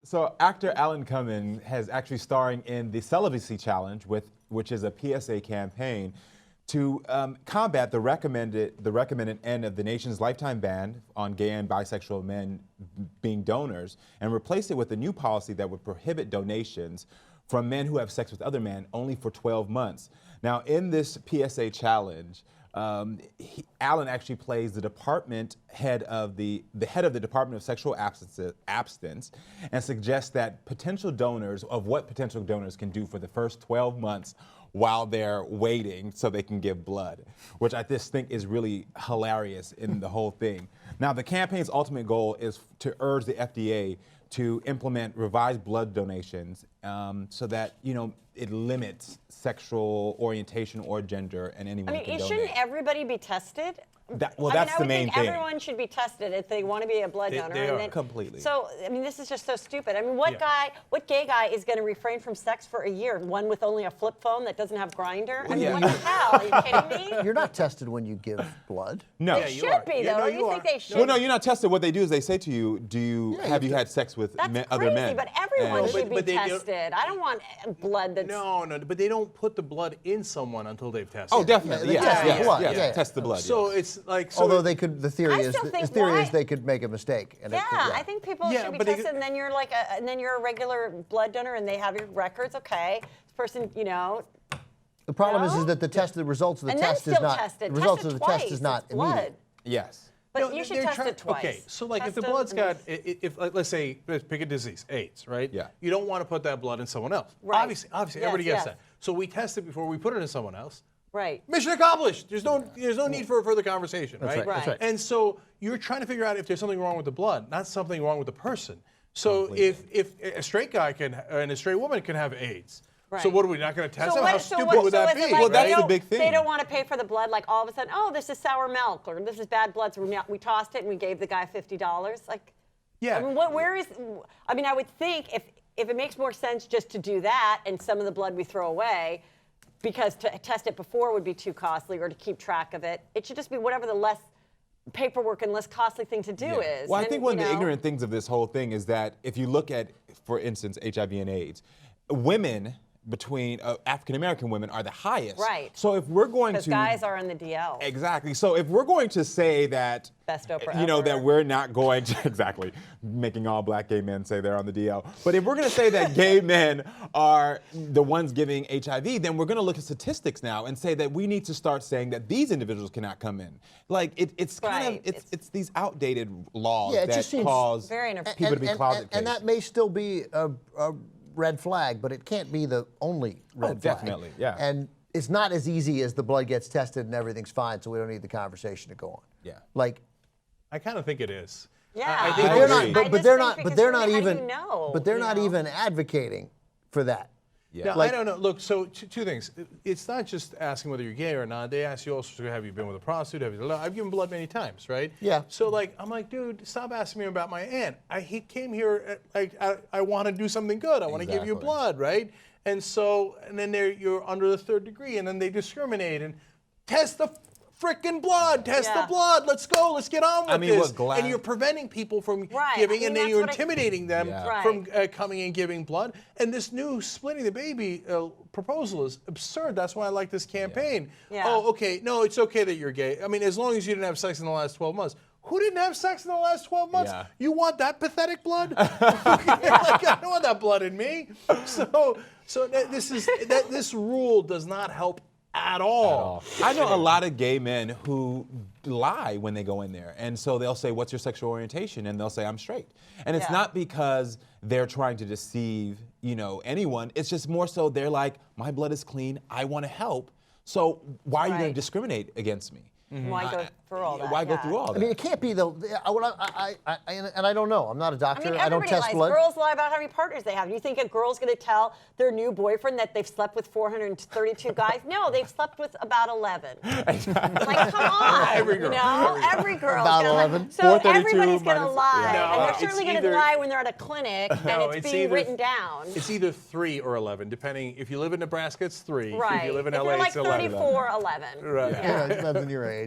So actor Alan Cumming has actually starring in the Celibacy Challenge, which is a PSA campaign to combat the recommended end of the nation's lifetime ban on gay and bisexual men being donors, and replace it with a new policy that would prohibit donations from men who have sex with other men only for 12 months. Now, in this PSA challenge, Alan actually plays the head of the Department of Sexual Abstinence, and suggests that potential donors can do for the first 12 months while they're waiting so they can give blood, which I just think is really hilarious in the whole thing. Now, the campaign's ultimate goal is to urge the FDA to implement revised blood donations so that, it limits sexual orientation or gender and anyone can donate. Shouldn't everybody be tested? That's the main thing. I think everyone should be tested if they want to be a blood donor. They are completely. So, this is just so stupid. What gay guy is going to refrain from sex for a year? One with only a flip phone that doesn't have Grindr? What the hell? Are you kidding me? You're not tested when you give blood. No. They should be, though. You think they should? Well, no, you're not tested. What they do is they say to you, have you had sex with other men? But everyone should be tested. I don't want blood that's... No, but they don't put the blood in someone until they've tested. Oh, definitely. Yes, test the blood. So it's like... Although they could, the theory is they could make a mistake. And I think people should be tested, and then you're a regular blood donor, and they have your records. Okay, this person, The problem is that the results of the test is not immediate. Yes. But you should test it twice. Okay, so like if the blood's got, let's say, pick a disease, AIDS, right? Yeah. You don't want to put that blood in someone else. Right. Obviously, everybody gets that. So we test it before we put it in someone else. Right. Mission accomplished. There's no need for a further conversation, right? That's right. And so you're trying to figure out if there's something wrong with the blood, not something wrong with the person. So if a straight guy and a straight woman can have AIDS, so what are we not going to test them? How stupid would that be? Well, that's the big thing. They don't want to pay for the blood, like all of a sudden, oh, this is sour milk, or this is bad blood, so we tossed it and we gave the guy $50. Like, yeah. I would think if it makes more sense just to do that and some of the blood we throw away, because to test it before would be too costly, or to keep track of it. It should just be whatever the less paperwork and less costly thing to do is. Well, I think one of the ignorant things of this whole thing is that if you look at, for instance, HIV and AIDS, women between African-American women are the highest. Right. So if we're going to... Because guys are in the DL. Exactly. So if we're going to say that... Best Oprah ever. That we're not going to... Exactly. Making all black gay men say they're on the DL. But if we're going to say that gay men are the ones giving HIV, then we're going to look at statistics now and say that we need to start saying that these individuals cannot come in. Like, it's kind of... It's these outdated laws that cause people to be closet and that may still be a red flag, but it can't be the only red flag. Definitely, yeah. And it's not as easy as the blood gets tested and everything's fine, so we don't need the conversation to go on. Yeah. Like, I kind of think it is. Yeah. They're not even advocating for that. Yeah. Now, I don't know. Look, so two things. It's not just asking whether you're gay or not. They ask you also, have you been with a prostitute? I've given blood many times, right? Yeah. So, I'm like, dude, stop asking me about my aunt. He came here, I want to do something good. I want to give you blood, right? And then you're under the third degree, and then they discriminate and test the frickin' blood, test the blood. Let's go. Let's get on with this. And you're preventing people from giving, and then you're intimidating them from coming and giving blood. And this new splitting the baby proposal is absurd. That's why I like this campaign. Yeah. Oh, okay. No, it's okay that you're gay. As long as you didn't have sex in the last 12 months. Who didn't have sex in the last 12 months? Yeah. You want that pathetic blood? I don't want that blood in me. So this rule does not help at all. I know a lot of gay men who lie when they go in there. And so they'll say, what's your sexual orientation? And they'll say, I'm straight. And it's not because they're trying to deceive, anyone. It's just more so they're like, my blood is clean. I want to help. So why are you going to discriminate against me? Mm-hmm. Why go through all that? Why go through all that? It can't be and I don't know. I'm not a doctor. I don't test blood. Girls lie about how many partners they have. You think a girl's going to tell their new boyfriend that they've slept with 432 guys? No, they've slept with about 11. Like, come on. Every girl. Every girl. About 11. So everybody's going to lie. And they're certainly going to lie when they're at a clinic and it's being written down. It's either 3 or 11, depending. If you live in Nebraska, it's 3. Right. If you live in if LA, you're it's 11. 34, 11. Right. Yeah, it depends on your age.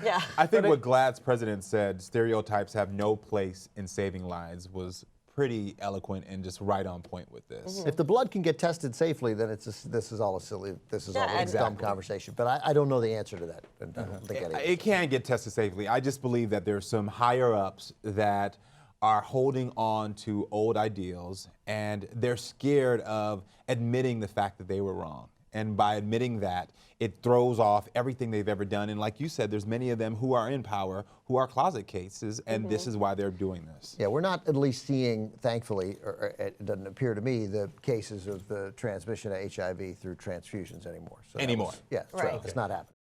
Yeah. I think what GLAAD's president said, stereotypes have no place in saving lives, was pretty eloquent and just right on point with this. If the blood can get tested safely, then this is all a dumb conversation. But I don't know the answer to that. And I don't think It can get tested safely. I just believe that there's some higher ups that are holding on to old ideals, and they're scared of admitting the fact that they were wrong. And by admitting that, it throws off everything they've ever done. And like you said, there's many of them who are in power, who are closet cases, and this is why they're doing this. Yeah, we're not at least seeing, thankfully, or it doesn't appear to me, the cases of the transmission of HIV through transfusions anymore. So Anymore. yeah, Right. it's not happening.